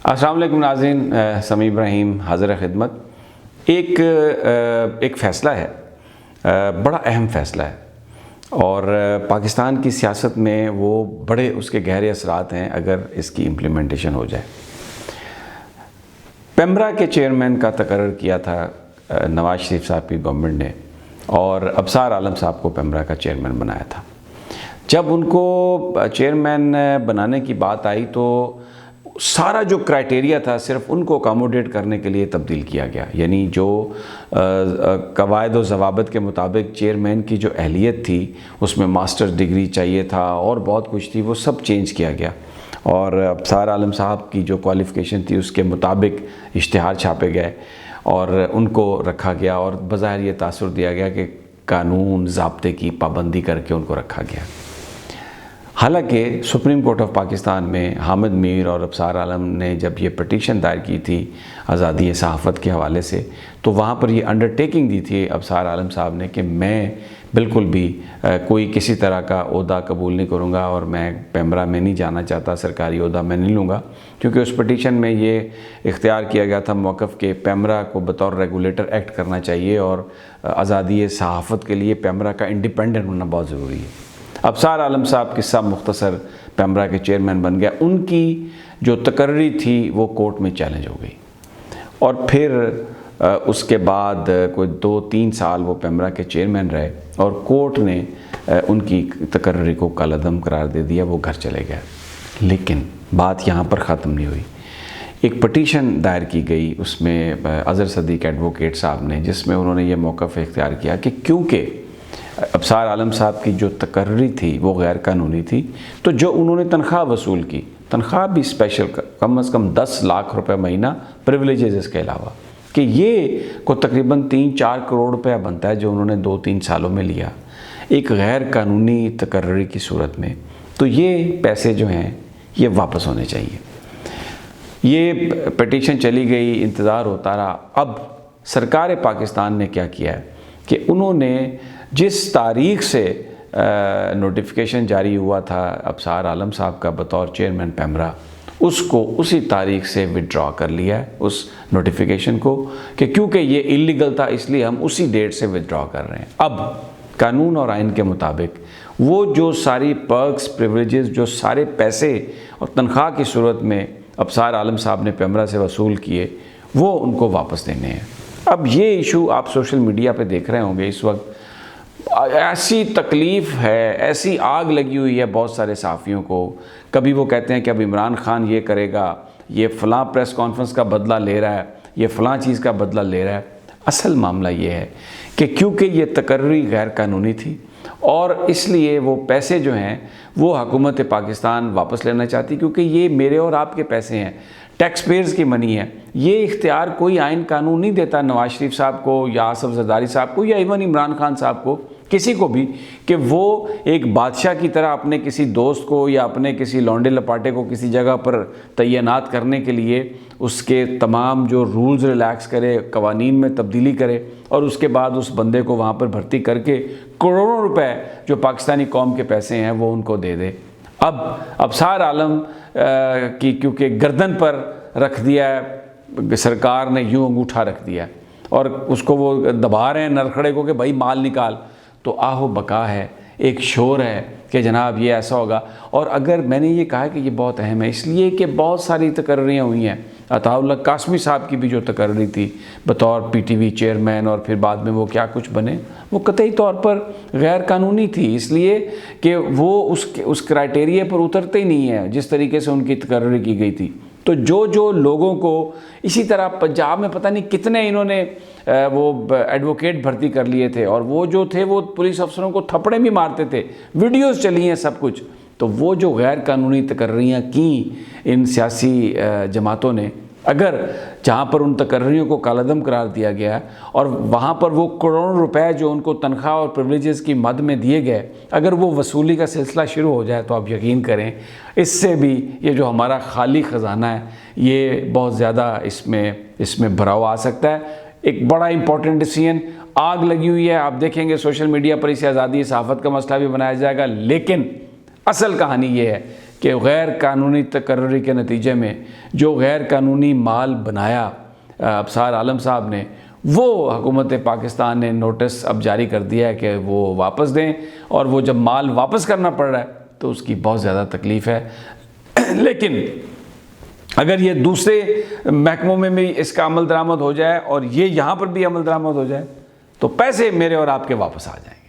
अस्सलाम वालेकुम नाज़रीन, समी इब्राहिम हाज़िर खिदमत। एक फ़ैसला है, बड़ा अहम फ़ैसला है और पाकिस्तान की सियासत में वो बड़े उसके गहरे असरात हैं अगर इसकी इम्प्लीमेंटेशन हो जाए। पेमरा के चेयरमैन का तकर्रर किया था नवाज शरीफ साहब की गवर्नमेंट ने और अबसार आलम साहब को पेमरा का चेयरमैन बनाया था। जब उनको चेयरमैन बनाने की बात आई तो सारा जो क्राइटेरिया था सिर्फ उनको अकोमोडेट करने के लिए तब्दील किया गया, यानी जो कवायद व ज़वाबित के मुताबिक चेयरमैन की जो अहलियत थी उसमें मास्टर्स डिग्री चाहिए था और बहुत कुछ थी, वो सब चेंज किया गया और अबसार आलम साहब की जो क्वालिफ़िकेशन थी उसके मुताबिक इश्तिहार छापे गए और उनको रखा गया और बज़ाहिर ये तासुर दिया गया कि कानून ज़ाब्ते की पाबंदी करके उनको रखा गया। हालांकि सुप्रीम कोर्ट ऑफ पाकिस्तान में हामिद मीर और अबसार आलम ने जब ये पटिशन दायर की थी आज़ादी सहाफ़त के हवाले से, तो वहाँ पर ये अंडरटेकिंग दी थी अबसार आलम साहब ने कि मैं बिल्कुल भी कोई किसी तरह का ओहदा कबूल नहीं करूँगा और मैं पेमरा में नहीं जाना चाहता, सरकारी ओहदा मैं नहीं लूँगा, क्योंकि उस पटिशन में ये इख्तियार किया गया था मौक़िफ़ के पेमरा को बतौर रेगुलेटर एक्ट करना चाहिए और आज़ादी सहाफ़त के लिए पेमरा का इंडिपेंडेंट होना बहुत ज़रूरी है। अबसार आलम साहब किस्सा मुख्तसर पेमरा के चेयरमैन बन गया, उनकी जो तकर्री थी वो कोर्ट में चैलेंज हो गई और फिर उसके बाद कोई 2-3 साल वो पेमरा के चेयरमैन रहे और कोर्ट ने उनकी तकर्री को कलअदम करार दे दिया, वो घर चले गए। लेकिन बात यहाँ पर ख़त्म नहीं हुई। एक पटिशन दायर की गई उसमें अज़हर सदीक़ एडवोकेट साहब ने, जिसमें उन्होंने ये मौक़िफ़ इख्तियार किया कि क्योंकि अबसार आलम साहब की जो तकर्री थी वो गैर कानूनी थी, तो जो उन्होंने तनख्वाह वसूल की, तनख्वाह भी स्पेशल कम से कम 10 लाख रुपए महीना प्रिविलेजेस इसके अलावा, कि ये को तकरीबन 3-4 करोड़ रुपया बनता है जो उन्होंने 2-3 सालों में लिया एक गैर कानूनी तकर्री की सूरत में, तो ये पैसे जो हैं ये वापस होने चाहिए। ये पटिशन चली गई, इंतज़ार होता रहा। अब सरकार पाकिस्तान ने क्या किया है कि उन्होंने जिस तारीख़ से नोटिफिकेशन जारी हुआ था अबसार आलम साहब का बतौर चेयरमैन पेमरा, उसको उसी तारीख़ से विड्रॉ कर लिया है उस नोटिफिकेशन को, कि क्योंकि ये इलीगल था इसलिए हम उसी डेट से विड्रॉ कर रहे हैं। अब कानून और आइन के मुताबिक वो जो सारी पर्क्स प्रिविलेजेस, जो सारे पैसे और तनख्वाह की सूरत में अबसार आलम साहब ने पेमरा से वसूल किए, वो उनको वापस देने हैं। अब ये इशू आप सोशल मीडिया पे देख रहे होंगे, इस वक्त ऐसी तकलीफ़ है, ऐसी आग लगी हुई है बहुत सारे सहाफ़ियों को। कभी वो कहते हैं कि अब इमरान खान ये करेगा, ये फ़लाँ प्रेस कॉन्फ्रेंस का बदला ले रहा है, ये फ़लाँ चीज़ का बदला ले रहा है। असल मामला ये है कि क्योंकि ये तकर्री गैर कानूनी थी और इसलिए वो पैसे जो हैं वो हुकूमत पाकिस्तान वापस लेना चाहती, क्योंकि ये मेरे और आपके पैसे हैं, टैक्स पेयर्स की मनी है। ये इख्तियार कोई आइन कानून नहीं देता नवाज शरीफ साहब को या आसिफ जरदारी साहब को या इवन इमरान खान साहब को, किसी को भी, कि वो एक बादशाह की तरह अपने किसी दोस्त को या अपने किसी लौंडे लपाटे को किसी जगह पर तैनात करने के लिए उसके तमाम जो रूल्स रिलैक्स करे, कवानीन में तब्दीली करे और उसके बाद उस बंदे को वहाँ पर भर्ती करके करोड़ों रुपए जो पाकिस्तानी कौम के पैसे हैं वो उनको दे दे। अब अबसार आलम की क्योंकि गर्दन पर रख दिया है सरकार ने, यूँ अंगूठा रख दिया और उसको वो दबा रहे हैं नरखड़े को कि भाई माल निकाल, तो आहो बका है, एक शोर है कि जनाब ये ऐसा होगा। और अगर मैंने ये कहा कि ये बहुत अहम है इसलिए कि बहुत सारी तकर्रियाँ हुई हैं। अताउल्लाह कासमी साहब की भी जो तकर्री थी बतौर PTV चेयरमैन और फिर बाद में वो क्या कुछ बने, वो कतई तौर पर गैर कानूनी थी, इसलिए कि वो उस क्राइटेरिया पर उतरते ही नहीं है जिस तरीके से उनकी तकर्री की गई थी। तो जो लोगों को इसी तरह पंजाब में पता नहीं कितने इन्होंने वो एडवोकेट भर्ती कर लिए थे और वो जो थे वो पुलिस अफसरों को थप्पड़े भी मारते थे, वीडियोस चली हैं सब कुछ। तो वो जो गैर कानूनी तकर्रियाँ की इन सियासी जमातों ने, अगर जहाँ पर उन तकर्रियों को कालअदम करार दिया गया और वहाँ पर वो करोड़ों रुपए जो उनको तनख्वाह और प्रिविलेजेस की मद में दिए गए, अगर वो वसूली का सिलसिला शुरू हो जाए तो आप यकीन करें इससे भी ये जो हमारा खाली ख़जाना है ये बहुत ज़्यादा इसमें भराव आ सकता है। एक बड़ा इंपॉर्टेंट डिसीजन, आग लगी हुई है, आप देखेंगे सोशल मीडिया पर इसे आज़ादी सहाफ़त का मसला भी बनाया जाएगा, लेकिन असल कहानी ये है कि गैर कानूनी तकर्री के नतीजे में जो गैर कानूनी माल बनाया अबसार आलम साहब ने, वो हुकूमत पाकिस्तान ने नोटिस अब जारी कर दिया है कि वो वापस दें, और वो जब माल वापस करना पड़ रहा है तो उसकी बहुत ज़्यादा तकलीफ़ है। लेकिन अगर ये दूसरे महकमों में भी इसका अमल दरामद हो जाए और ये यहाँ पर भी अमल दरामद हो जाए तो पैसे मेरे और आपके वापस आ जाएंगे।